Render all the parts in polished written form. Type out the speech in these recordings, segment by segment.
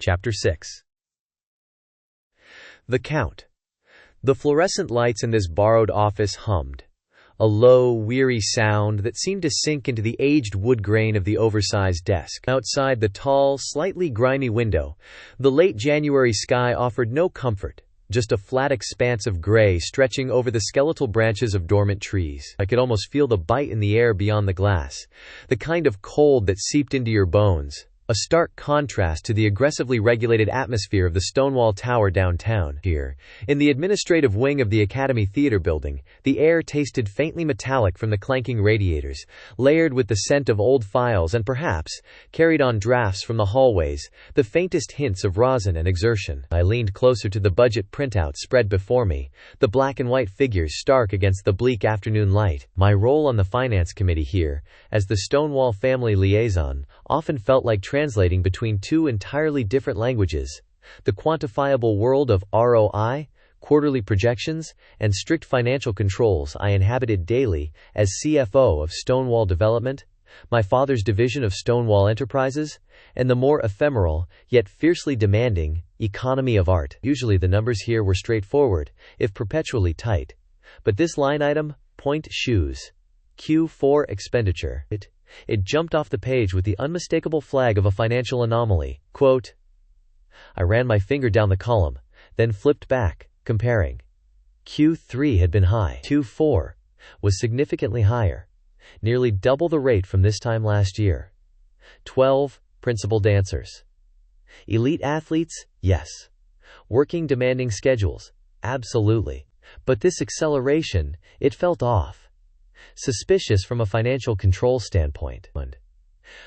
Chapter 6. The Count. The fluorescent lights in this borrowed office hummed, a low, weary sound that seemed to sink into the aged wood grain of the oversized desk. Outside the tall, slightly grimy window, the late January sky offered no comfort, just a flat expanse of gray stretching over the skeletal branches of dormant trees. I could almost feel the bite in the air beyond the glass, the kind of cold that seeped into your bones, a stark contrast to the aggressively regulated atmosphere of the Stonewall Tower downtown. Here, in the administrative wing of the Academy Theater building, the air tasted faintly metallic from the clanking radiators, layered with the scent of old files and perhaps, carried on drafts from the hallways, the faintest hints of rosin and exertion. I leaned closer to the budget printout spread before me, the black and white figures stark against the bleak afternoon light. My role on the finance committee here, as the Stonewall family liaison, often felt like translating between two entirely different languages, the quantifiable world of ROI, quarterly projections, and strict financial controls I inhabited daily as CFO of Stonewall Development, my father's division of Stonewall Enterprises, and the more ephemeral, yet fiercely demanding, economy of art. Usually the numbers here were straightforward, if perpetually tight. But this line item, Pointe shoes, Q4 expenditure, it jumped off the page with the unmistakable flag of a financial anomaly. Quote, I ran my finger down the column, then flipped back, comparing. Q3 had been high. Q4 was significantly higher, nearly double the rate from this time last year. 12 principal dancers. Elite athletes? Yes. Working demanding schedules? Absolutely. But this acceleration, it felt off. Suspicious from a financial control standpoint.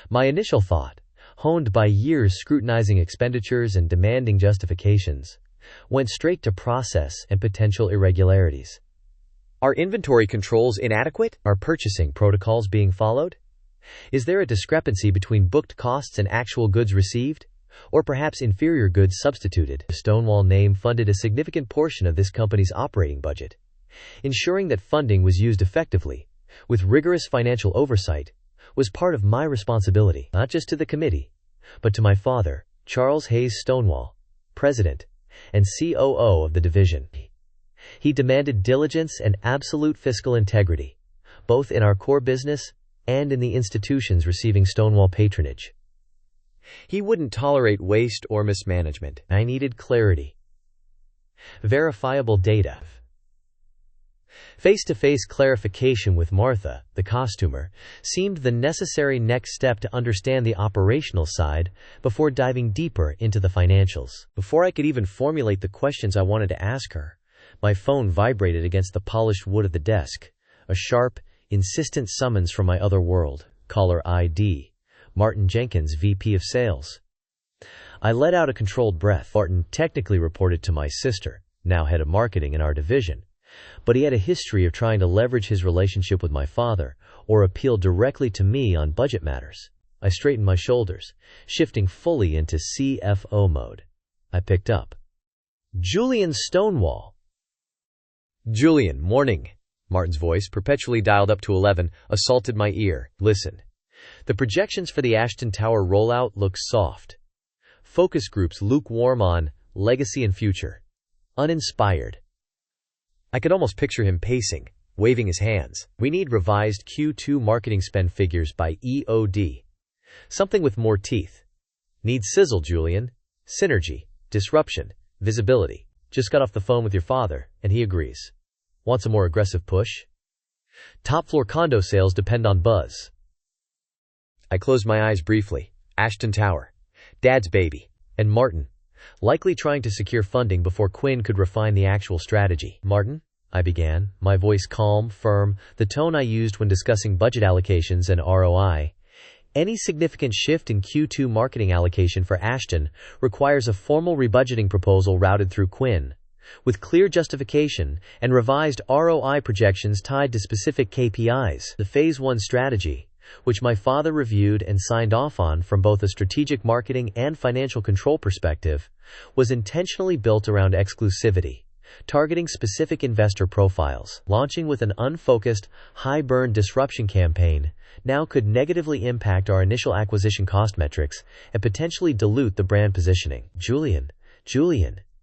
My initial thought, honed by years scrutinizing expenditures and demanding justifications, went straight to process and potential irregularities. Are inventory controls inadequate? Are purchasing protocols being followed? Is there a discrepancy between booked costs and actual goods received? Or perhaps inferior goods substituted? The Stonewall name funded a significant portion of this company's operating budget. Ensuring that funding was used effectively, with rigorous financial oversight, was part of my responsibility, not just to the committee, but to my father, Charles Hayes Stonewall, president and COO of the division. He demanded diligence and absolute fiscal integrity, both in our core business and in the institutions receiving Stonewall patronage. He wouldn't tolerate waste or mismanagement. I needed clarity, verifiable data. Face-to-face clarification with Martha, the costumer, seemed the necessary next step to understand the operational side before diving deeper into the financials. Before I could even formulate the questions I wanted to ask her, my phone vibrated against the polished wood of the desk, a sharp, insistent summons from my other world. Caller ID, Martin Jenkins, VP of Sales. I let out a controlled breath. Martin technically reported to my sister, now head of marketing in our division, but he had a history of trying to leverage his relationship with my father or appeal directly to me on budget matters. I straightened my shoulders, shifting fully into CFO mode. I picked up. Julian Stonewall. Julian, morning. Martin's voice, perpetually dialed up to 11, assaulted my ear. Listen. The projections for the Ashton Tower rollout look soft. Focus groups lukewarm on legacy and future. Uninspired. I could almost picture him pacing, waving his hands. We need revised Q2 marketing spend figures by EOD. Something with more teeth. Need sizzle, Julian. Synergy, disruption, visibility. Just got off the phone with your father, and he agrees. Wants a more aggressive push? Top floor condo sales depend on buzz. I closed my eyes briefly. Ashton Tower. Dad's baby. And Martin. Likely trying to secure funding before Quinn could refine the actual strategy. Martin, I began, my voice calm, firm, the tone I used when discussing budget allocations and ROI. Any significant shift in Q2 marketing allocation for Ashton requires a formal rebudgeting proposal routed through Quinn, with clear justification and revised ROI projections tied to specific KPIs. The Phase 1 strategy, which my father reviewed and signed off on from both a strategic marketing and financial control perspective, was intentionally built around exclusivity, targeting specific investor profiles. Launching with an unfocused, high-burn disruption campaign now could negatively impact our initial acquisition cost metrics and potentially dilute the brand positioning. Julian,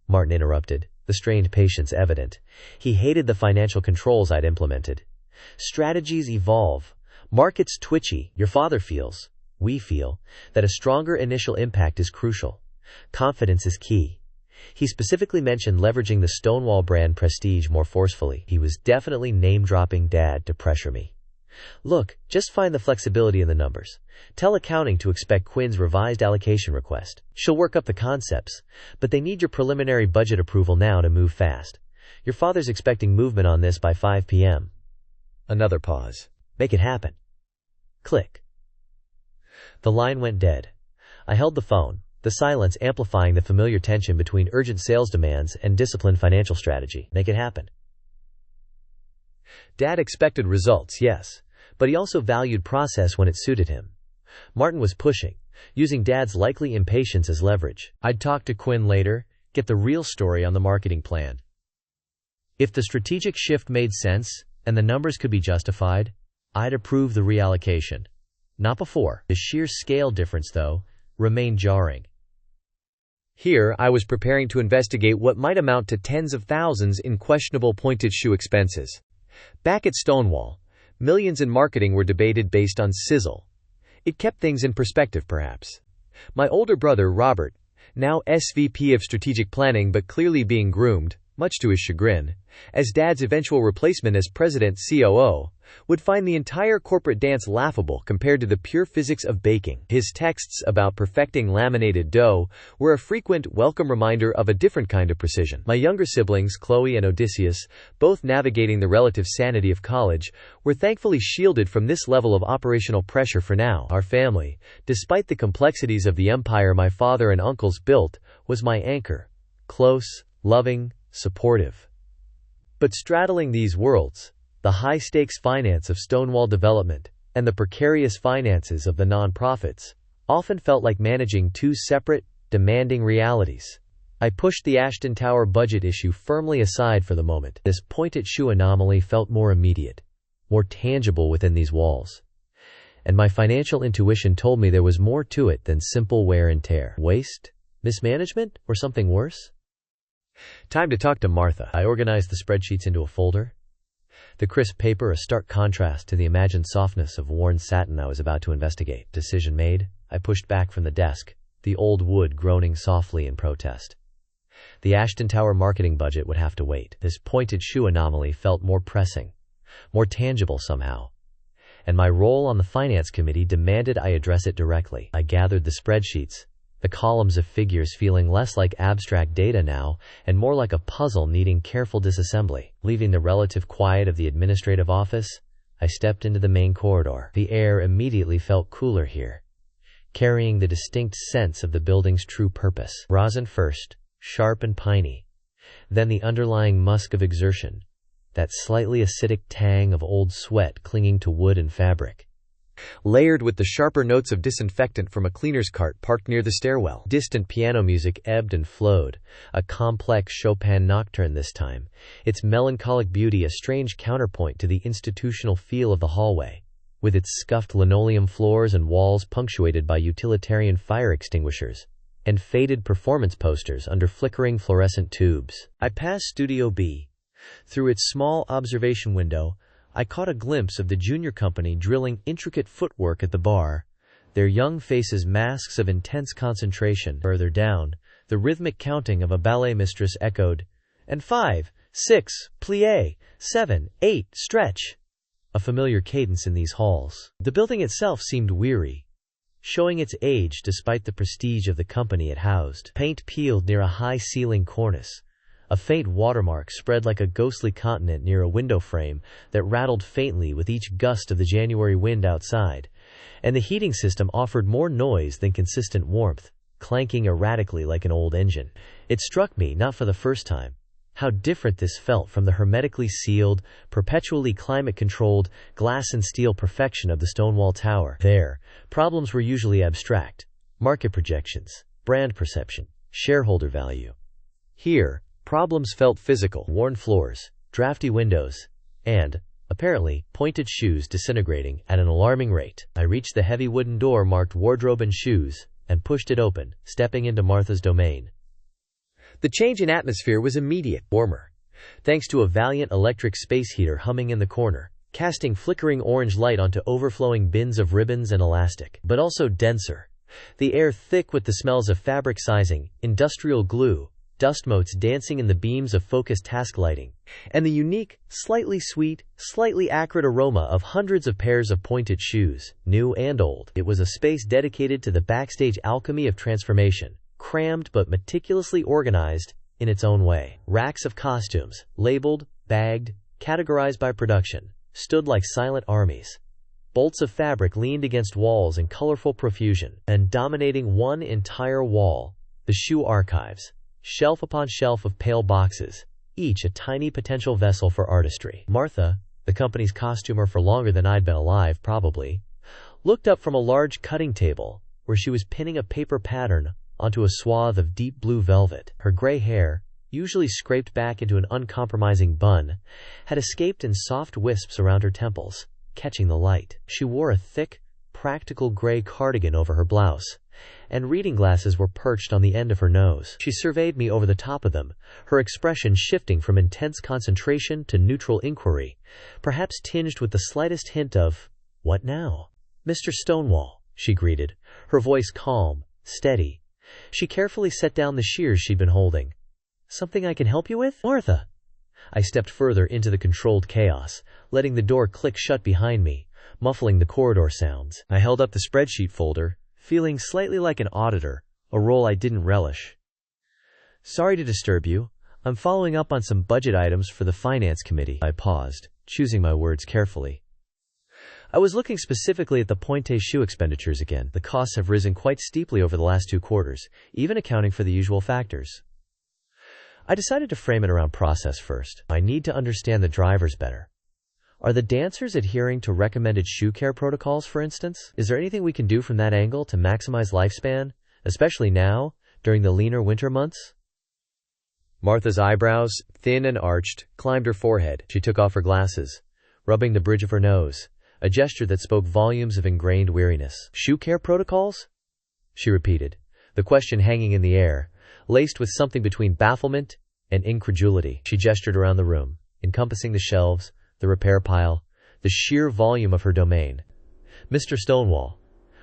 Martin interrupted, the strained patience evident. He hated the financial controls I'd implemented. Strategies evolve. Markets twitchy. Your father feels, we feel, that a stronger initial impact is crucial. Confidence is key. He specifically mentioned leveraging the Stonewall brand prestige more forcefully. He was definitely name-dropping Dad to pressure me. Look, just find the flexibility in the numbers. Tell accounting to expect Quinn's revised allocation request. She'll work up the concepts, but they need your preliminary budget approval now to move fast. Your father's expecting movement on this by 5 p.m. Another pause. Make it happen. Click. The line went dead. I held the phone, the silence amplifying the familiar tension between urgent sales demands and disciplined financial strategy. Make it happen. Dad expected results, yes, but he also valued process when it suited him. Martin was pushing, using Dad's likely impatience as leverage. I'd talk to Quinn later, get the real story on the marketing plan. If the strategic shift made sense and the numbers could be justified, I'd approve the reallocation. Not before. The sheer scale difference, though, remained jarring. Here, I was preparing to investigate what might amount to tens of thousands in questionable pointed shoe expenses. Back at Stonewall, millions in marketing were debated based on sizzle. It kept things in perspective, perhaps. My older brother, Robert, now SVP of Strategic Planning but clearly being groomed, much to his chagrin, as Dad's eventual replacement as President COO, would find the entire corporate dance laughable compared to the pure physics of baking. His texts about perfecting laminated dough were a frequent, welcome reminder of a different kind of precision. My younger siblings, Chloe and Odysseus, both navigating the relative sanity of college, were thankfully shielded from this level of operational pressure for now. Our family, despite the complexities of the empire my father and uncles built, was my anchor. Close, loving, supportive. But straddling these worlds, the high-stakes finance of Stonewall Development and the precarious finances of the nonprofits often felt like managing two separate, demanding realities. I pushed the Ashton Tower budget issue firmly aside for the moment. This pointed shoe anomaly felt more immediate, more tangible within these walls. And my financial intuition told me there was more to it than simple wear and tear. Waste? Mismanagement? Or something worse? Time to talk to Martha. I organized the spreadsheets into a folder. The crisp paper a stark contrast to the imagined softness of worn satin I was about to investigate. Decision made, I pushed back from the desk, the old wood groaning softly in protest. The Ashton Tower marketing budget would have to wait. This pointed shoe anomaly felt more pressing, more tangible somehow. And my role on the finance committee demanded I address it directly. I gathered the spreadsheets, the columns of figures feeling less like abstract data now and more like a puzzle needing careful disassembly. Leaving the relative quiet of the administrative office, I stepped into the main corridor. The air immediately felt cooler here, carrying the distinct sense of the building's true purpose. Rosin first, sharp and piney, then the underlying musk of exertion, that slightly acidic tang of old sweat clinging to wood and fabric, layered with the sharper notes of disinfectant from a cleaner's cart parked near the stairwell. Distant piano music ebbed and flowed, a complex Chopin nocturne this time, its melancholic beauty a strange counterpoint to the institutional feel of the hallway, with its scuffed linoleum floors and walls punctuated by utilitarian fire extinguishers and faded performance posters under flickering fluorescent tubes. I passed Studio B. Through its small observation window, I caught a glimpse of the junior company drilling intricate footwork at the bar, their young faces masks of intense concentration. Further down, the rhythmic counting of a ballet mistress echoed, and 5, 6, plie, 7, 8, stretch. A familiar cadence in these halls. The building itself seemed weary, showing its age despite the prestige of the company it housed. Paint peeled near a high-ceiling cornice. A faint watermark spread like a ghostly continent near a window frame that rattled faintly with each gust of the January wind outside, and the heating system offered more noise than consistent warmth, clanking erratically like an old engine. It struck me, not for the first time, how different this felt from the hermetically sealed, perpetually climate-controlled, glass and steel perfection of the Stonewall Tower. There, problems were usually abstract: market projections, brand perception, shareholder value. Here, Problems felt physical: worn floors, drafty windows, and, apparently, pointed shoes disintegrating at an alarming rate. I reached the heavy wooden door marked wardrobe and shoes, and pushed it open, stepping into Martha's domain. The change in atmosphere was immediate, warmer, thanks to a valiant electric space heater humming in the corner, casting flickering orange light onto overflowing bins of ribbons and elastic, but also denser. The air thick with the smells of fabric sizing, industrial glue, dust motes dancing in the beams of focused task lighting, and the unique, slightly sweet, slightly acrid aroma of hundreds of pairs of pointed shoes, new and old. It was a space dedicated to the backstage alchemy of transformation, crammed but meticulously organized in its own way. Racks of costumes, labeled, bagged, categorized by production, stood like silent armies. Bolts of fabric leaned against walls in colorful profusion, and dominating one entire wall, the shoe archives, shelf upon shelf of pale boxes, each a tiny potential vessel for artistry. Martha, the company's costumer for longer than I'd been alive probably, looked up from a large cutting table where she was pinning a paper pattern onto a swath of deep blue velvet. Her gray hair, usually scraped back into an uncompromising bun, had escaped in soft wisps around her temples, catching the light. She wore a thick, practical gray cardigan over her blouse, and reading glasses were perched on the end of her nose. She surveyed me over the top of them, her expression shifting from intense concentration to neutral inquiry, perhaps tinged with the slightest hint of, "What now?" "Mr. Stonewall," she greeted, her voice calm, steady. She carefully set down the shears she'd been holding. "Something I can help you with?" "Martha." I stepped further into the controlled chaos, letting the door click shut behind me, muffling the corridor sounds. I held up the spreadsheet folder, feeling slightly like an auditor, a role I didn't relish. "Sorry to disturb you. I'm following up on some budget items for the finance committee." I paused, choosing my words carefully. "I was looking specifically at the Pointe shoe expenditures again. The costs have risen quite steeply over the last 2 quarters, even accounting for the usual factors." I decided to frame it around process first. I need to understand the drivers better. Are the dancers adhering to recommended shoe care protocols, for instance? Is there anything we can do from that angle to maximize lifespan, especially now, during the leaner winter months? Martha's eyebrows, thin and arched, climbed her forehead. She took off her glasses, rubbing the bridge of her nose, a gesture that spoke volumes of ingrained weariness. "Shoe care protocols?" she repeated, the question hanging in the air, laced with something between bafflement and incredulity. She gestured around the room, encompassing the shelves, the repair pile, the sheer volume of her domain. "Mr. Stonewall,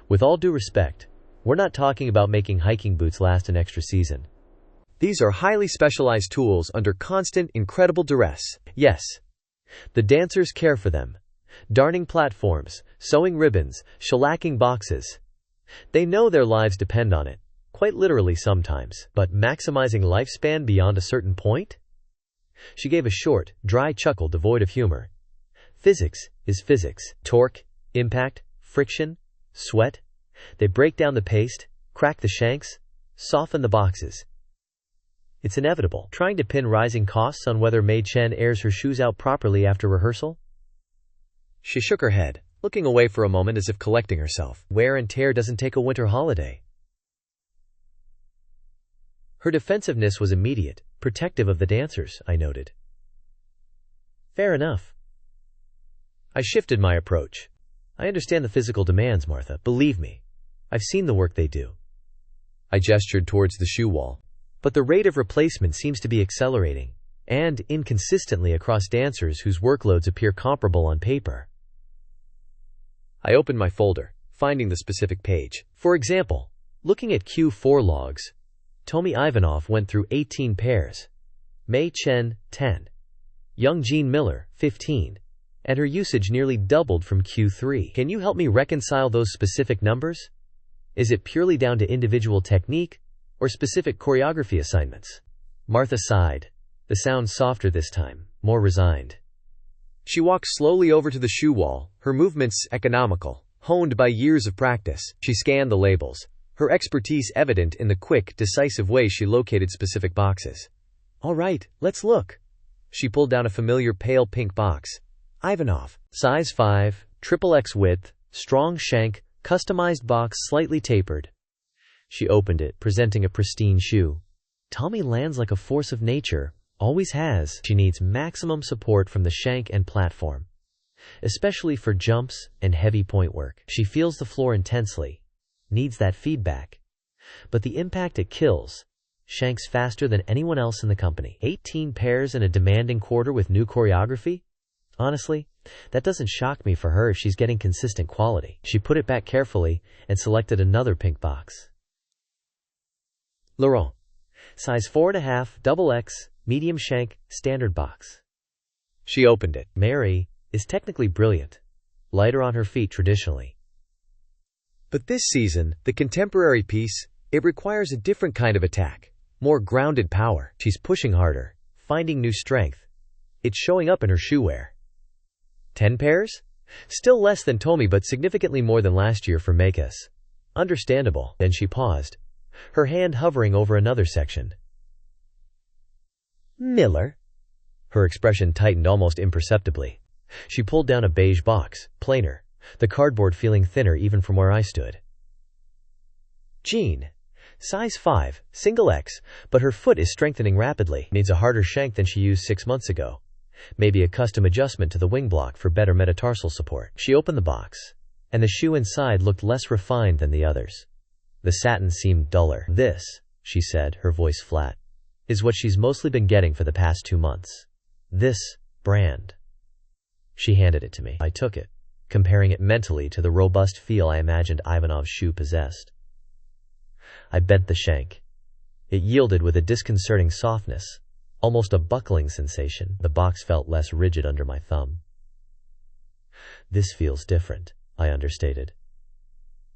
with all due respect, we're not talking about making hiking boots last an extra season. These are highly specialized tools under constant, incredible duress. Yes, the dancers care for them, darning platforms, sewing ribbons, shellacking boxes. They know their lives depend on it, quite literally sometimes, but maximizing lifespan beyond a certain point?" She gave a short, dry chuckle devoid of humor. "Physics is physics. Torque, impact, friction, sweat. They break down the paste, crack the shanks, soften the boxes. It's inevitable." Trying to pin rising costs on whether Mei Chen airs her shoes out properly after rehearsal? She shook her head, looking away for a moment as if collecting herself. Wear and tear doesn't take a winter holiday. Her defensiveness was immediate, protective of the dancers, I noted. Fair enough. I shifted my approach. I understand the physical demands, Martha. Believe me. I've seen the work they do. I gestured towards the shoe wall. But the rate of replacement seems to be accelerating, and inconsistently across dancers whose workloads appear comparable on paper. I opened my folder, finding the specific page. For example, looking at Q4 logs, Tomi Ivanov went through 18 pairs, Mei Chen 10, Young Jean Miller 15, and her usage nearly doubled from Q3. Can you help me reconcile those specific numbers? Is it purely down to individual technique or specific choreography assignments? Martha sighed, the sound softer this time, more resigned. She walked slowly over to the shoe wall, her movements economical, honed by years of practice. She scanned the labels, her expertise evident in the quick, decisive way she located specific boxes. All right, let's look. She pulled down a familiar pale pink box. Ivanov, size 5, XXX width, strong shank, customized box slightly tapered. She opened it, presenting a pristine shoe. Tommy lands like a force of nature, always has. She needs maximum support from the shank and platform, especially for jumps and heavy point work. She feels the floor intensely, needs that feedback. But the impact it kills, shanks faster than anyone else in the company. 18 pairs in a demanding quarter with new choreography? Honestly, that doesn't shock me for her if she's getting consistent quality. She put it back carefully and selected another pink box. Laurent. Size 4.5, XX, medium shank, standard box. She opened it. Mary is technically brilliant, lighter on her feet traditionally. But this season, the contemporary piece, it requires a different kind of attack, more grounded power. She's pushing harder, finding new strength. It's showing up in her shoe wear. 10 pairs? Still less than Tommy, but significantly more than last year for Makes. Understandable. Then she paused, her hand hovering over another section. Miller? Her expression tightened almost imperceptibly. She pulled down a beige box, plainer, the cardboard feeling thinner even from where I stood. Jean. Size 5, single X, but her foot is strengthening rapidly. Needs a harder shank than she used 6 months ago. Maybe a custom adjustment to the wing block for better metatarsal support. She opened the box, and the shoe inside looked less refined than the others. The satin seemed duller. This, she said, her voice flat, is what she's mostly been getting for the past 2 months. This brand. She handed it to me. I took it, comparing it mentally to the robust feel I imagined Ivanov's shoe possessed. I bent the shank. It yielded with a disconcerting softness, almost a buckling sensation. The box felt less rigid under my thumb. This feels different, I understated.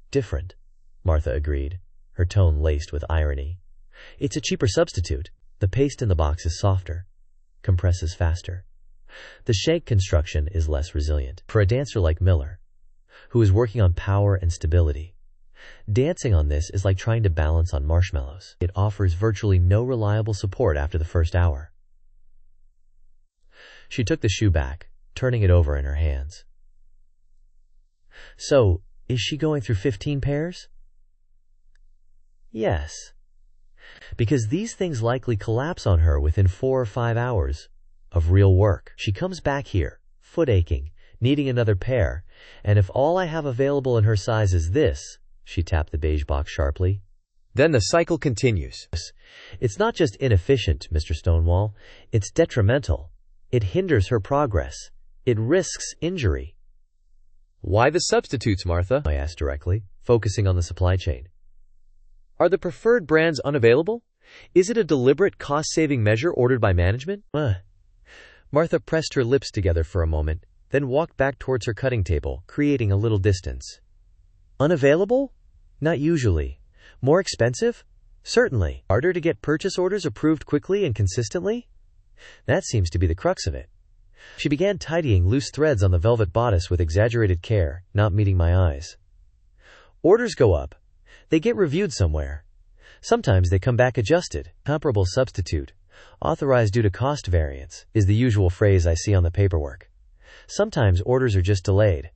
Different, Martha agreed, her tone laced with irony. It's a cheaper substitute. The paste in the box is softer, compresses faster. The shank construction is less resilient. For a dancer like Miller, who is working on power and stability, dancing on this is like trying to balance on marshmallows. It offers virtually no reliable support after the first hour. She took the shoe back, turning it over in her hands. So, is she going through 15 pairs? Yes. Because these things likely collapse on her within 4 or 5 hours of real work. She comes back here, foot aching, needing another pair, and if all I have available in her size is this, she tapped the beige box sharply, then the cycle continues. It's not just inefficient, Mr. Stonewall. It's detrimental. It hinders her progress. It risks injury. Why the substitutes, Martha? I asked directly, focusing on the supply chain. Are the preferred brands unavailable? Is it a deliberate cost-saving measure ordered by management? Martha pressed her lips together for a moment, then walked back towards her cutting table, creating a little distance. Unavailable? Not usually. More expensive? Certainly. Harder to get purchase orders approved quickly and consistently? That seems to be the crux of it. She began tidying loose threads on the velvet bodice with exaggerated care, not meeting my eyes. Orders go up. They get reviewed somewhere. Sometimes they come back adjusted. Comparable substitute, authorized due to cost variance, is the usual phrase I see on the paperwork. Sometimes orders are just delayed.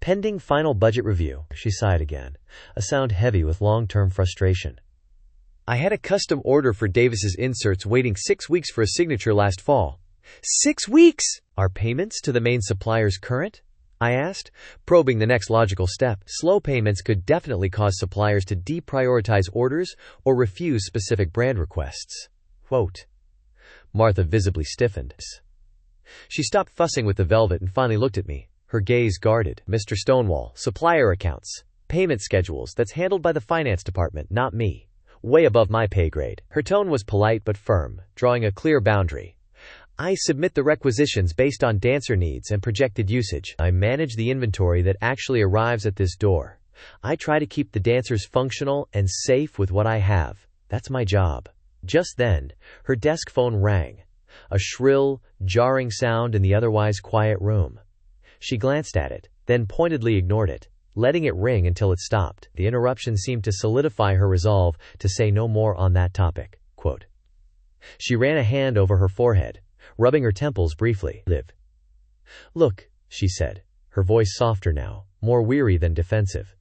Pending final budget review. She sighed again, a sound heavy with long-term frustration. I had a custom order for Davis's inserts waiting 6 weeks for a signature last fall. 6 weeks? Are payments to the main suppliers current? I asked, probing the next logical step. Slow payments could definitely cause suppliers to deprioritize orders or refuse specific brand requests. Quote. Martha visibly stiffened. She stopped fussing with the velvet and finally looked at me, her gaze guarded. Mr. Stonewall, supplier accounts, payment schedules, that's handled by the finance department, not me. Way above my pay grade. Her tone was polite but firm, drawing a clear boundary. I submit the requisitions based on dancer needs and projected usage. I manage the inventory that actually arrives at this door. I try to keep the dancers functional and safe with what I have. That's my job. Just then, her desk phone rang. A shrill, jarring sound in the otherwise quiet room. She glanced at it, then pointedly ignored it, letting it ring until it stopped. The interruption seemed to solidify her resolve to say no more on that topic. Quote. She ran a hand over her forehead, rubbing her temples briefly. Liv. Look, she said, her voice softer now, more weary than defensive.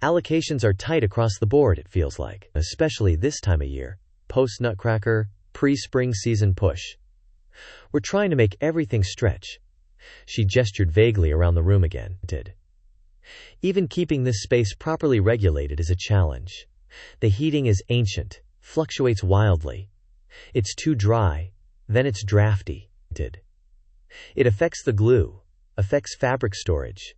Allocations are tight across the board, it feels like, especially this time of year. post-nutcracker, pre-spring season push. We're trying to make everything stretch. She gestured vaguely around the room again. Even keeping this space properly regulated is a challenge. The heating is ancient, fluctuates wildly. It's too dry, then it's drafty. It affects the glue, affects fabric storage,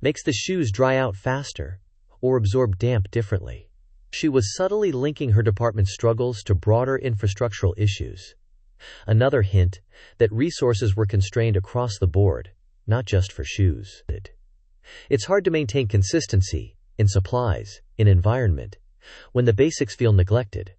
makes the shoes dry out faster, or absorb damp differently. She was subtly linking her department's struggles to broader infrastructural issues. Another hint that resources were constrained across the board, not just for shoes. It's hard to maintain consistency in supplies, in environment, when the basics feel neglected.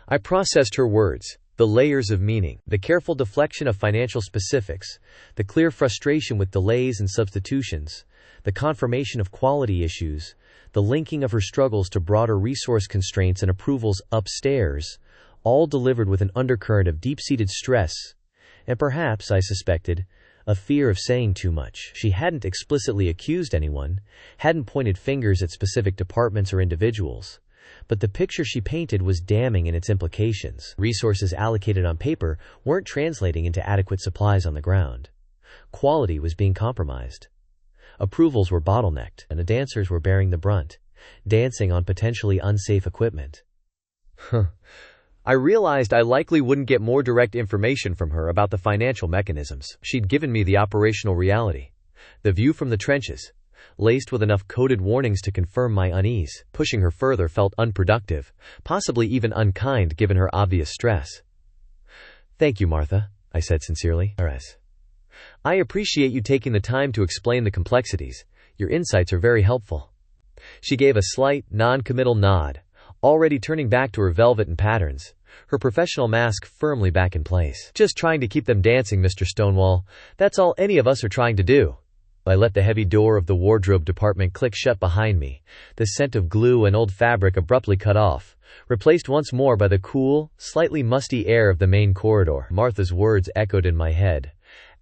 I processed her words, the layers of meaning, the careful deflection of financial specifics, the clear frustration with delays and substitutions, the confirmation of quality issues, the linking of her struggles to broader resource constraints and approvals upstairs, all delivered with an undercurrent of deep-seated stress, and perhaps, I suspected, a fear of saying too much. She hadn't explicitly accused anyone, hadn't pointed fingers at specific departments or individuals, but the picture she painted was damning in its implications. Resources allocated on paper weren't translating into adequate supplies on the ground. Quality was being compromised. Approvals were bottlenecked, and the dancers were bearing the brunt, dancing on potentially unsafe equipment. I realized I likely wouldn't get more direct information from her about the financial mechanisms. She'd given me the operational reality, the view from the trenches, laced with enough coded warnings to confirm my unease. Pushing her further felt unproductive, possibly even unkind given her obvious stress. Thank you, Martha, I said sincerely. I appreciate you taking the time to explain the complexities. Your insights are very helpful. She gave a slight, non-committal nod, already turning back to her velvet and patterns, her professional mask firmly back in place. Just trying to keep them dancing, Mr. Stonewall. That's all any of us are trying to do. I let the heavy door of the wardrobe department click shut behind me, the scent of glue and old fabric abruptly cut off, replaced once more by the cool, slightly musty air of the main corridor. Martha's words echoed in my head.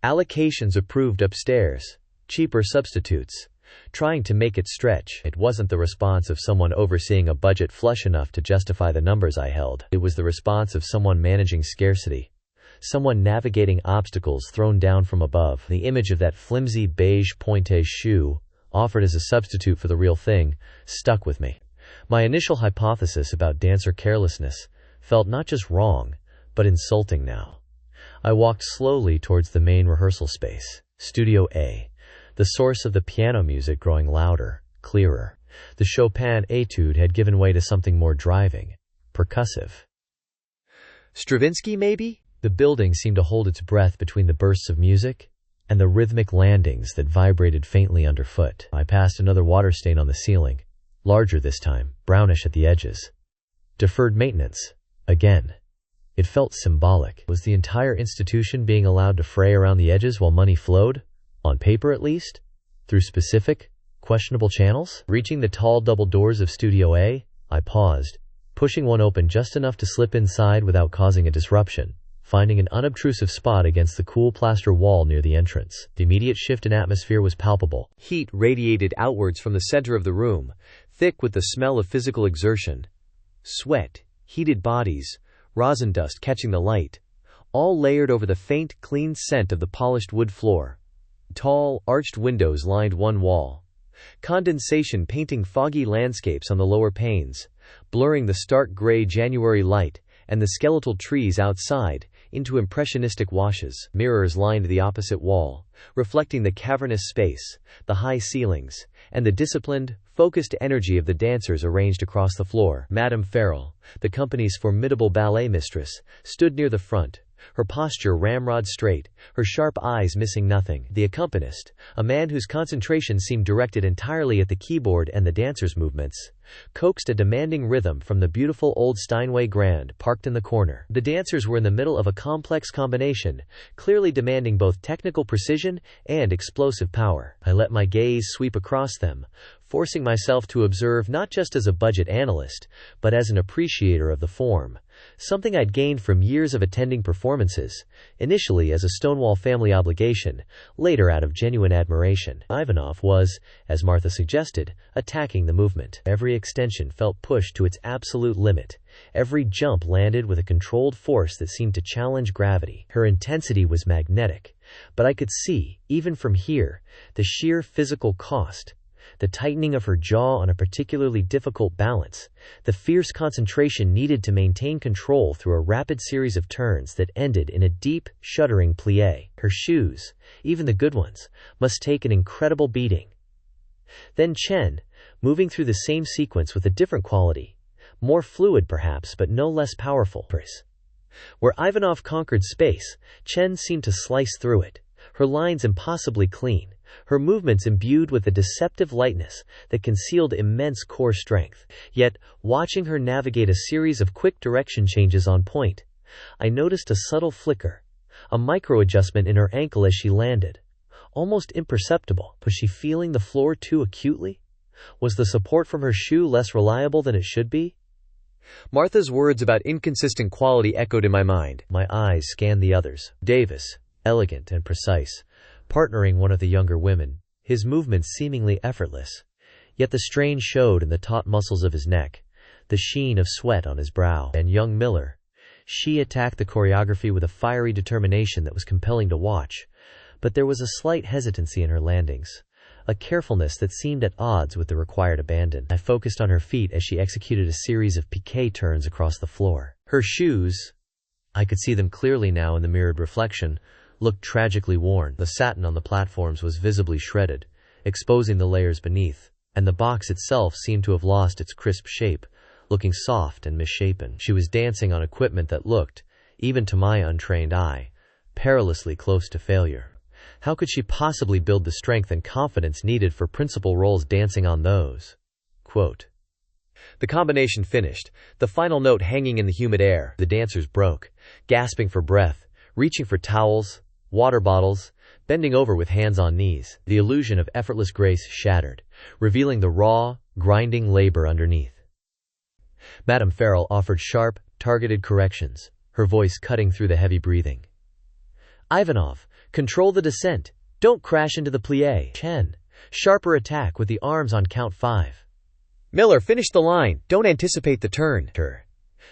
Allocations approved upstairs. Cheaper substitutes. Trying to make it stretch. It wasn't the response of someone overseeing a budget flush enough to justify the numbers I held. It was the response of someone managing scarcity. Someone navigating obstacles thrown down from above. The image of that flimsy beige Pointe shoe, offered as a substitute for the real thing, stuck with me. My initial hypothesis about dancer carelessness felt not just wrong, but insulting now. I walked slowly towards the main rehearsal space, Studio A, the source of the piano music growing louder, clearer. The Chopin etude had given way to something more driving, percussive. Stravinsky, maybe? The building seemed to hold its breath between the bursts of music and the rhythmic landings that vibrated faintly underfoot. I passed another water stain on the ceiling, larger this time, brownish at the edges. Deferred maintenance. Again. It felt symbolic. Was the entire institution being allowed to fray around the edges while money flowed? On paper at least? Through specific, questionable channels? Reaching the tall double doors of Studio A, I paused, pushing one open just enough to slip inside without causing a disruption, finding an unobtrusive spot against the cool plaster wall near the entrance. The immediate shift in atmosphere was palpable. Heat radiated outwards from the center of the room, thick with the smell of physical exertion. Sweat, heated bodies, rosin dust catching the light, all layered over the faint, clean scent of the polished wood floor. Tall, arched windows lined one wall. Condensation painting foggy landscapes on the lower panes, blurring the stark gray January light and the skeletal trees outside into impressionistic washes. Mirrors lined the opposite wall, reflecting the cavernous space, the high ceilings, and the disciplined, focused energy of the dancers arranged across the floor. Madame Farrell, the company's formidable ballet mistress, stood near the front, her posture ramrod straight, her sharp eyes missing nothing. The accompanist, a man whose concentration seemed directed entirely at the keyboard and the dancers' movements, coaxed a demanding rhythm from the beautiful old Steinway Grand parked in the corner. The dancers were in the middle of a complex combination, clearly demanding both technical precision and explosive power. I let my gaze sweep across them, forcing myself to observe not just as a budget analyst, but as an appreciator of the form, something I'd gained from years of attending performances, initially as a Stonewall family obligation, later out of genuine admiration. Ivanov was, as Martha suggested, attacking the movement. Every extension felt pushed to its absolute limit, Every jump landed with a controlled force that seemed to challenge gravity. Her intensity was magnetic, but I could see, even from here, the sheer physical cost. The tightening of her jaw on a particularly difficult balance, the fierce concentration needed to maintain control through a rapid series of turns that ended in a deep, shuddering plie. Her shoes, even the good ones, must take an incredible beating. Then Chen, moving through the same sequence with a different quality, more fluid perhaps but no less powerful. Where Ivanov conquered space, Chen seemed to slice through it, her lines impossibly clean, her movements imbued with a deceptive lightness that concealed immense core strength. Yet, watching her navigate a series of quick direction changes on Pointe, I noticed a subtle flicker, a micro-adjustment in her ankle as she landed. Almost imperceptible. Was she feeling the floor too acutely? Was the support from her shoe less reliable than it should be? Martha's words about inconsistent quality echoed in my mind. My eyes scanned the others. Davis, elegant and precise, partnering one of the younger women, his movements seemingly effortless. Yet the strain showed in the taut muscles of his neck, the sheen of sweat on his brow. And young Miller. She attacked the choreography with a fiery determination that was compelling to watch, but there was a slight hesitancy in her landings, a carefulness that seemed at odds with the required abandon. I focused on her feet as she executed a series of piqué turns across the floor. Her shoes, I could see them clearly now in the mirrored reflection, looked tragically worn. The satin on the platforms was visibly shredded, exposing the layers beneath, and the box itself seemed to have lost its crisp shape, looking soft and misshapen. She was dancing on equipment that looked, even to my untrained eye, perilously close to failure. How could she possibly build the strength and confidence needed for principal roles dancing on those? Quote. The combination finished, the final note hanging in the humid air. The dancers broke, gasping for breath, reaching for towels, water bottles, bending over with hands on knees. The illusion of effortless grace shattered, revealing the raw, grinding labor underneath. Madame Farrell offered sharp, targeted corrections, her voice cutting through the heavy breathing. Ivanov, control the descent. Don't crash into the plie. Chen, sharper attack with the arms on count 5. Miller, finish the line. Don't anticipate the turn.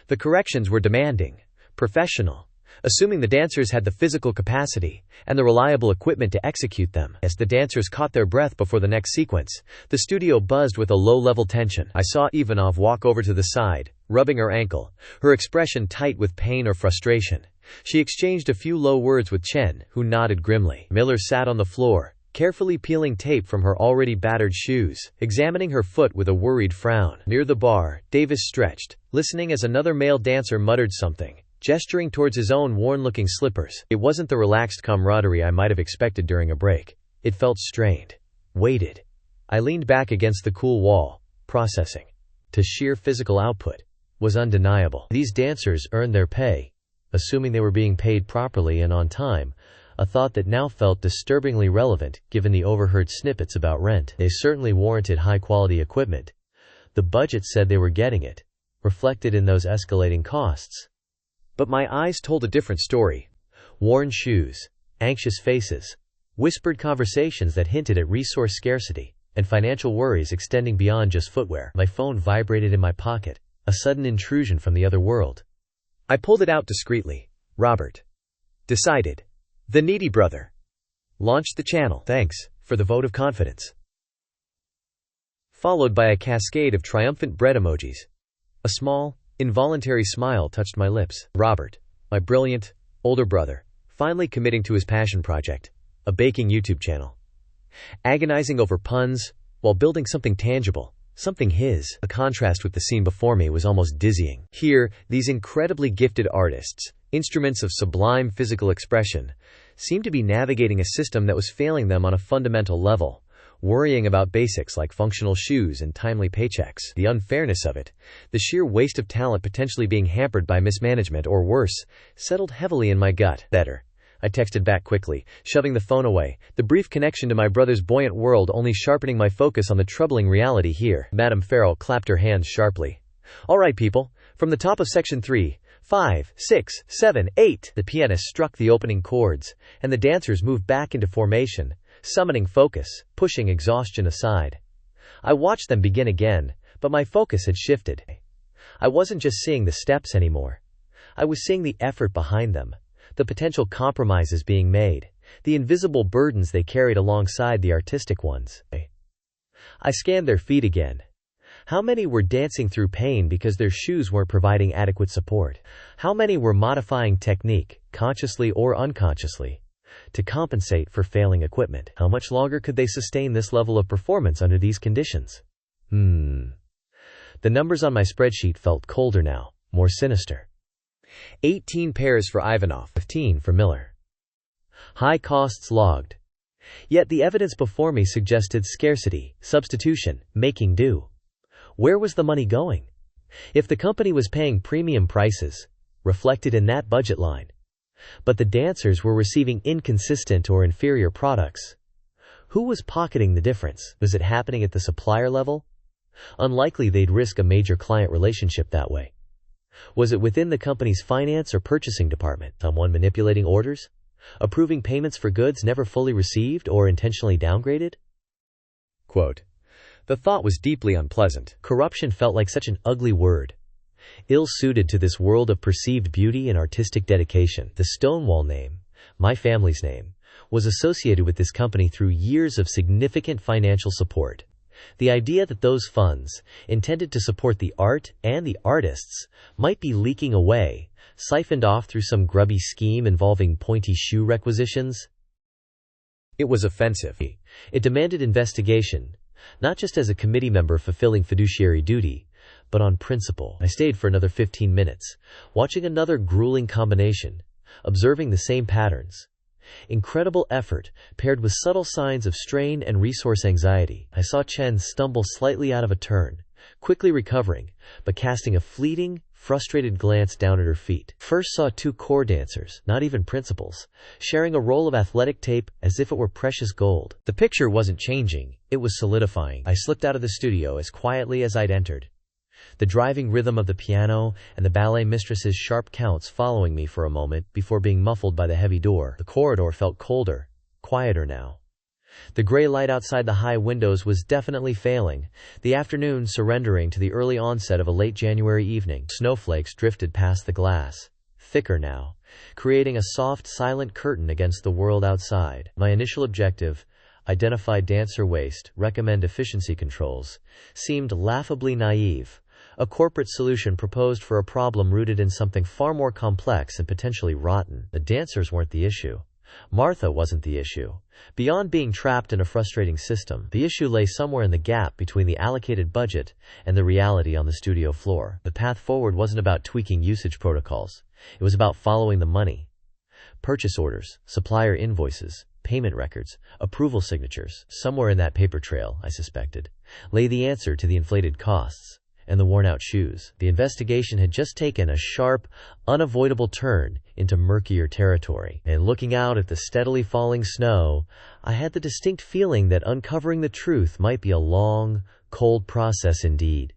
The corrections were demanding, professional, assuming the dancers had the physical capacity and the reliable equipment to execute them. As the dancers caught their breath before the next sequence, the studio buzzed with a low-level tension. I saw Ivanov walk over to the side, rubbing her ankle, her expression tight with pain or frustration. She exchanged a few low words with Chen, who nodded grimly. Miller sat on the floor, carefully peeling tape from her already battered shoes, examining her foot with a worried frown. Near the bar, Davis stretched, listening as another male dancer muttered something, gesturing towards his own worn-looking slippers. It wasn't the relaxed camaraderie I might have expected during a break. It felt strained, weighted. I leaned back against the cool wall, processing. The sheer physical output was undeniable. These dancers earned their pay, assuming they were being paid properly and on time, a thought that now felt disturbingly relevant given the overheard snippets about rent. They certainly warranted high-quality equipment. The budget said they were getting it, reflected in those escalating costs. But my eyes told a different story. Worn shoes, anxious faces, whispered conversations that hinted at resource scarcity, and financial worries extending beyond just footwear. My phone vibrated in my pocket, a sudden intrusion from the other world. I pulled it out discreetly. Robert. Decided. The needy brother. Launched the channel. Thanks for the vote of confidence. Followed by a cascade of triumphant bread emojis. A small, involuntary smile touched my lips. Robert, my brilliant, older brother, finally committing to his passion project, a baking YouTube channel. Agonizing over puns, while building something tangible. Something his. A contrast with the scene before me was almost dizzying. Here, these incredibly gifted artists, instruments of sublime physical expression, seemed to be navigating a system that was failing them on a fundamental level, worrying about basics like functional shoes and timely paychecks. The unfairness of it, the sheer waste of talent potentially being hampered by mismanagement or worse, settled heavily in my gut. Better. I texted back quickly, shoving the phone away, the brief connection to my brother's buoyant world only sharpening my focus on the troubling reality here. Madame Farrell clapped her hands sharply. All right, people, from the top of section 3, 5, 6, 7, 8. The pianist struck the opening chords, and the dancers moved back into formation, summoning focus, pushing exhaustion aside. I watched them begin again, but my focus had shifted. I wasn't just seeing the steps anymore. I was seeing the effort behind them, the potential compromises being made, the invisible burdens they carried alongside the artistic ones. I scanned their feet again. How many were dancing through pain because their shoes weren't providing adequate support? How many were modifying technique, consciously or unconsciously, to compensate for failing equipment? How much longer could they sustain this level of performance under these conditions? The numbers on my spreadsheet felt colder now, more sinister. 18 pairs for Ivanov, 15 for Miller. High costs logged. Yet the evidence before me suggested scarcity, substitution, making do. Where was the money going? If the company was paying premium prices, reflected in that budget line, but the dancers were receiving inconsistent or inferior products, who was pocketing the difference? Was it happening at the supplier level? Unlikely they'd risk a major client relationship that way. Was it within the company's finance or purchasing department? Someone manipulating orders? Approving payments for goods never fully received or intentionally downgraded? Quote, the thought was deeply unpleasant. Corruption felt like such an ugly word, ill-suited to this world of perceived beauty and artistic dedication. The Stonewall name, my family's name, was associated with this company through years of significant financial support. The idea that those funds, intended to support the art and the artists, might be leaking away, siphoned off through some grubby scheme involving Pointe shoe requisitions. It was offensive. It demanded investigation, not just as a committee member fulfilling fiduciary duty, but on principle. I stayed for another 15 minutes, watching another grueling combination, observing the same patterns. Incredible effort, paired with subtle signs of strain and resource anxiety. I saw Chen stumble slightly out of a turn, quickly recovering, but casting a fleeting, frustrated glance down at her feet. First saw two core dancers, not even principals, sharing a roll of athletic tape as if it were precious gold. The picture wasn't changing, it was solidifying. I slipped out of the studio as quietly as I'd entered, the driving rhythm of the piano and the ballet mistress's sharp counts following me for a moment before being muffled by the heavy door. The corridor felt colder, quieter now. The gray light outside the high windows was definitely failing, the afternoon surrendering to the early onset of a late January evening. Snowflakes drifted past the glass, thicker now, creating a soft, silent curtain against the world outside. My initial objective, identify dancer waste, recommend efficiency controls, seemed laughably naive. A corporate solution proposed for a problem rooted in something far more complex and potentially rotten. The dancers weren't the issue. Martha wasn't the issue. Beyond being trapped in a frustrating system, the issue lay somewhere in the gap between the allocated budget and the reality on the studio floor. The path forward wasn't about tweaking usage protocols. It was about following the money. Purchase orders, supplier invoices, payment records, approval signatures. Somewhere in that paper trail, I suspected, lay the answer to the inflated costs and the worn-out shoes. The investigation had just taken a sharp, unavoidable turn into murkier territory. And looking out at the steadily falling snow, I had the distinct feeling that uncovering the truth might be a long, cold process indeed.